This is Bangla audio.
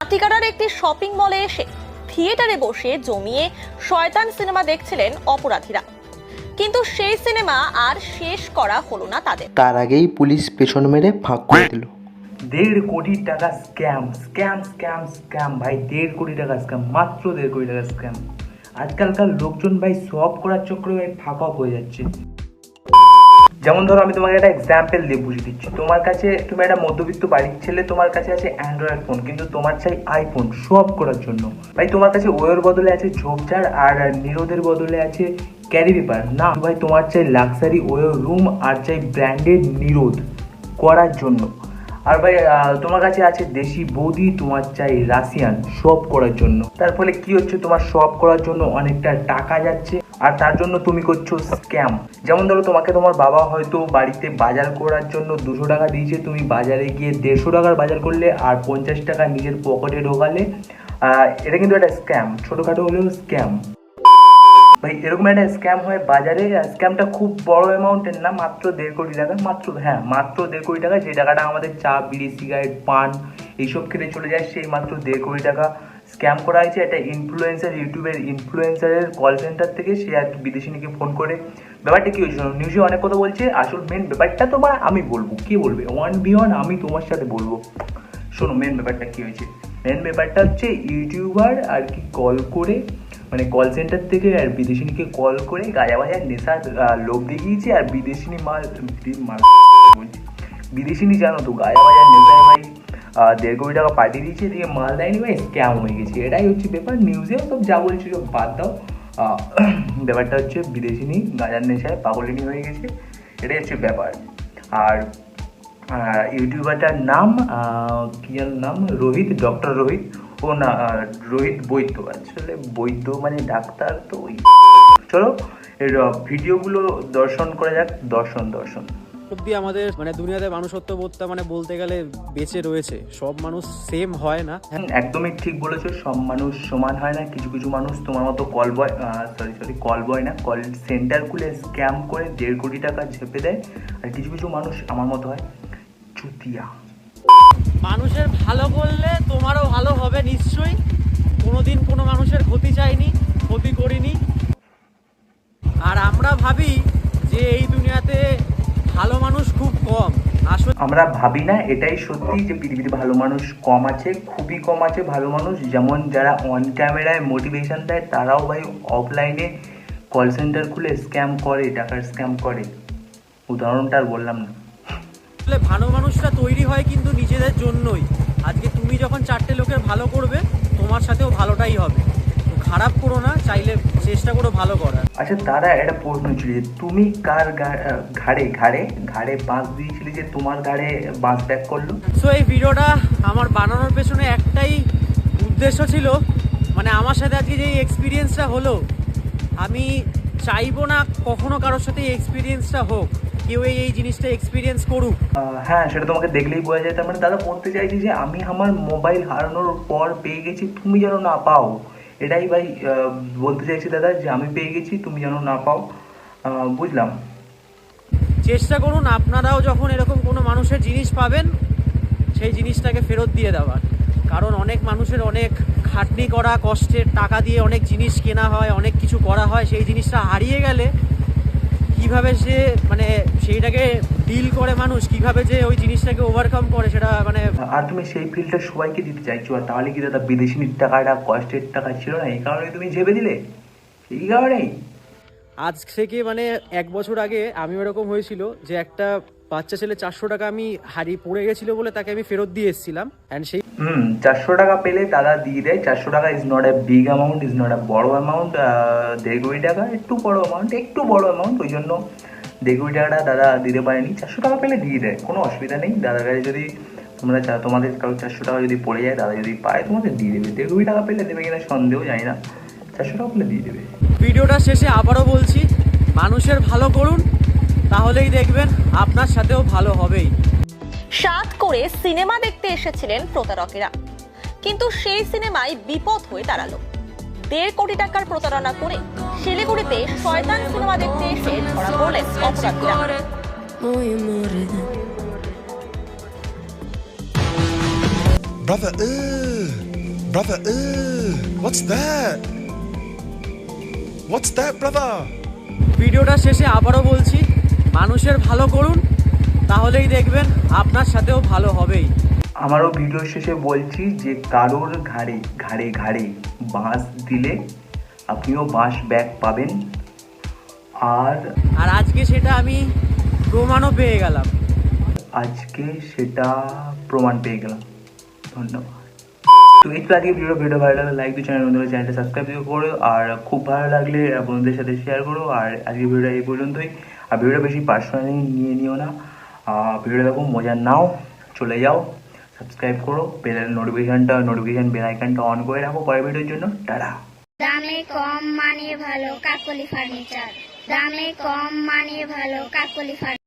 কাটিকাটার একটি শপিং মলে এসে থিয়েটারে বসে জমিয়ে শয়তান সিনেমা দেখছিলেন অপরাধীরা, কিন্তু সেই সিনেমা আর শেষ করা হলো না তাদের। তার আগেই পুলিশ পেছন মেরে ফাঁক করে দিল। 1.5 কোটি টাকা স্ক্যাম স্ক্যাম স্ক্যাম স্ক্যাম ভাই, 1.5 কোটি টাকা স্ক্যাম, মাত্র 1.5 কোটি টাকা স্ক্যাম। আজকালকার লোকজন ভাই সব করার চক্রে ভাই ফাঁকা হয়ে যাচ্ছে। যেমন ধরো আমি তোমাকে একটা এক্সাম্পল দিয়ে বুঝিয়ে দিচ্ছি। তোমার কাছে, তুমি একটা মধ্যবিত্ত বাড়ির ছেলে, তোমার কাছে আছে অ্যান্ড্রয়েড ফোন, কিন্তু তোমার চাই আইফোন সব করার জন্য। ভাই তোমার কাছে ওয়ের বদলে আছে ঝোপঝাড়, আর নিরোধের বদলে আছে ক্যারি পেপার। না ভাই, তোমার চাই লাক্সারি ওয়ের রুম, আর চাই ব্র্যান্ডেড নিরোধ করার জন্য। আর ভাই তোমার কাছে আছে দেশি বৌদি, তোমার চাই রাশিয়ান সব করার জন্য। তার ফলে কি হচ্ছে, তোমার সব করার জন্য অনেকটা টাকা যাচ্ছে, আর তার জন্য তুমি করছো স্ক্যাম। যেমন ধরো তোমাকে তোমার বাবা হয়তো বাড়িতে বাজার করার জন্য 200 টাকা দিয়েছে, তুমি বাজারে গিয়ে 150 টাকার বাজার করলে আর 50 টাকা নিজের পকেটে ঢোকালে। এটা কিন্তু একটা স্ক্যাম, ছোটোখাটো হলেও স্ক্যাম। ভাই এরকম একটা স্ক্যাম হয় বাজারে। স্ক্যামটা খুব বড় অ্যামাউন্টের না, মাত্র 1.5 কোটি টাকা, মাত্র 1.5 কোটি টাকা। যে টাকাটা আমাদের চা, বিড়ি, সিগারেট, পান এইসব খেতে চলে যায়, সেই মাত্র 1.5 কোটি টাকা স্ক্যাম করা হয়েছে। একটা ইনফ্লুয়েন্সার, ইউটিউবের ইনফ্লুয়েন্সারের কল সেন্টার থেকে সে আর কি বিদেশিনীকে ফোন করে। ব্যাপারটা কি হয়েছিল, নিউজে অনেক কথা বলছে, আসল মেন ব্যাপারটা তোমার আমি বলবো, কে বলবে 1v1 আমি তোমার সাথে বলবো। শোনো মেন ব্যাপারটা কি হয়েছে। মেন ব্যাপারটা হচ্ছে ইউটিউবার আর কি কল করে, মানে কল সেন্টার থেকে আর বিদেশিনীকে কল করে গাঁজা বাজার নেশার লোভ দেখিয়েছে। আর বিদেশিনী বিদেশিনী জানো তো গাঁজা বাজার নেশায় ভাই 1.5 কোটি টাকা পাঠিয়ে দিয়েছে, দিয়ে মাল দেয়নি ভাই, স্ক্যাম হয়ে গেছে। এটাই হচ্ছে ব্যাপার। নিউজেও সব যা বলছে সব বাদ দাও। ব্যাপারটা হচ্ছে বিদেশিনী গাঁজার নেশায় পাগলিনী হয়ে গেছে, এটাই হচ্ছে ব্যাপার। আর ইউটিউবারটার নাম কি যেন নাম, রোহিত, ডক্টর রোহিত। ও না, রোহিত বৈদ্য, আসলে বৈদ্য মানে ডাক্তার। তো ওই চলো এর ভিডিওগুলো দর্শন করা যাক। দর্শন অব্দি আমাদের মানে দুনিয়াতে মানুষত্ব বোধটা মানে বলতে গেলে বেঁচে রয়েছে। সব মানুষ সেম হয় না। একদমই ঠিক বলেছো, সব মানুষ সমান হয় না। কিছু কিছু মানুষ তোমার মতো কল বয় না, কল সেন্টার খুলে স্ক্যাম করে 1.5 কোটি টাকা ঝেপে দেয়। আর কিছু কিছু মানুষ আমার মতো হয় চুতিয়া। মানুষের ভালো করলে তোমারও ভালো হবে নিশ্চয়ই। কোনোদিন কোনো মানুষের ক্ষতি চাইনি, ক্ষতি করিনি। আর আমরা ভাবি যে এই দুনিয়াতে ভালো মানুষ খুব কম। আসলে আমরা ভাবি না, এটাই সত্যি যে পৃথিবীতে ভালো মানুষ কম আছে, খুবই কম আছে ভালো মানুষ। যেমন যারা অন ক্যামেরায় মোটিভেশন দেয়, তারাও ভাই অফলাইনে কল সেন্টার খুলে স্ক্যাম করে, টাকার স্ক্যাম করে। উদাহরণটা আর বললাম না। ভালো মানুষটা তৈরি হয় কিন্তু নিজেদের জন্যই। আজকে তুমি যখন 4টে লোকের ভালো করবে, তোমার সাথেও ভালোটাই হবে। তো খারাপ করো না, চাইলে চেষ্টা করো ভালো করার। আচ্ছা তারা একটা প্রশ্ন ছিল যে তুমি কার ঘাড়ে বাঁশ দিয়েছিলে, যে তোমার ঘাড়ে বাঁশ ব্যাক করলো? সো এই ভিডিওটা আমার বানানোর পেছনে একটাই উদ্দেশ্য ছিল, মানে আমার সাথে আজকে যে এক্সপিরিয়েন্সটা হলো, আমি চাইবো না কখনো কারোর সাথে এই এক্সপিরিয়েন্সটা হোক, কেউ এই জিনিসটা এক্সপিরিয়েন্স করুক। হ্যাঁ, সেটা তোমাকে দেখলেই বোঝা যায়। তার মানে দাদা বলতে চাইছি যে আমি আমার মোবাইল হারানোর পর পেয়ে গেছি, তুমি যেন না পাও। এটাই ভাই বলতে চাইছি দাদা, যে আমি পেয়ে গেছি, তুমি যেন না পাও। বুঝলাম। চেষ্টা করুন আপনারাও যখন এরকম কোনো মানুষের জিনিস পাবেন, সেই জিনিসটাকে ফেরত দিয়ে দেওয়ার। কারণ অনেক মানুষের অনেক খাটনি করা, কষ্টের টাকা দিয়ে অনেক জিনিস কেনা হয়, অনেক কিছু করা হয়। সেই জিনিসটা হারিয়ে গেলে কিভাবে সে মানে সেইটাকে ডিল করে, মানুষ কিভাবে যে ওই জিনিসটাকে ওভারকাম করে, সেটা মানে। আর তুমি সেই ফিলটা সবাইকে দিতে চাইছো। আর তাহলে কি দাদা বিদেশিনীর টাকাটা কষ্টের টাকা ছিল না, এই কারণে তুমি ঝেপে দিলে? এই কারণেই আজ থেকে মানে 1 বছর আগে আমি এরকম হয়েছিল যে একটা বাচ্চা ছেলে 400 টাকা আমি হারিয়ে পড়ে গেছিল বলে তাকে আমি ফেরত দিয়ে এসেছিলাম। অ্যান্ড সেই 400 টাকা পেলে দাদা দিয়ে দেয়। 400 টাকা is not a big amount, is not a বড় অ্যামাউন্ট। 1.5 কোটি টাকা একটু বড় অ্যামাউন্ট, ওই জন্য 1.5 কোটি টাকাটা দাদা দিতে পারেনি। 400 টাকা পেলে দিয়ে দেয়, কোনো অসুবিধা নেই। দাদার কাছে যদি তোমাদের কারো 400 টাকা যদি পড়ে যায়, দাদা যদি পায় তোমাদের দিয়ে দেবে। 1.5 কোটি টাকা পেলে দেবে কিনা সন্দেহ, জানি না। 400 টাকা পেলে দিয়ে দেবে। ভিডিওটা শেষে আবারও বলছি, মানুষের ভালো করুন, তাহলেই দেখবেন আপনার সাথেও ভালো হবেই। সাত করে সিনেমা দেখতে এসেছিলেন প্রতারকেরা, কিন্তু সেই সিনেমায় বিপদ হয়ে দাঁড়ালো। 1.5 কোটি টাকার প্রতারণা করে শিলিগুড়িতে শয়তান সিনেমা দেখতে এসে ধরা পড়লেন অপরাধীরা। Brother, Brother, what's that? What's that, brother? ভিডিওটা শেষে আবারও বলছি, মানুষের ভালো করুন, তাহলেই দেখবেন আপনার সাথেও ভালো হবেই। আমারও ভিডিও শেষে বলছি যে কারোর ঘাড়ে ঘাড়ে ঘাড়ে বাঁশ দিলে আপনিও বাঁশ ব্যাগ পাবেন। আর আর আজকে সেটা আমি প্রমাণও পেয়ে গেলাম। আজকে সেটা প্রমাণ পেয়ে গেলাম। ধন্যবাদ। তো এই তো আজকে ভিডিও ভালো লাগলে লাইক দিও, চ্যানেলটা সাবস্ক্রাইব করো, আর খুব ভালো লাগলে বন্ধুদের সাথে শেয়ার করো। আর আজকে ভিডিওটা এই পর্যন্তই। আর ভিডিওটা বেশি পার্সোনালি নিয়ে নিও না, ভিডিওটা দেখো, মজা নাও, চলে যাও, সাবস্ক্রাইব করো, নোটিফিকেশন বেল আইকনটা অন করে রাখো পরের ভিডিওর জন্য। টাটা। দামে কম মানে ভালো কাকলি ফার্নিচার। দামে কম মানে ভালো কাকলি ফার্নিচার।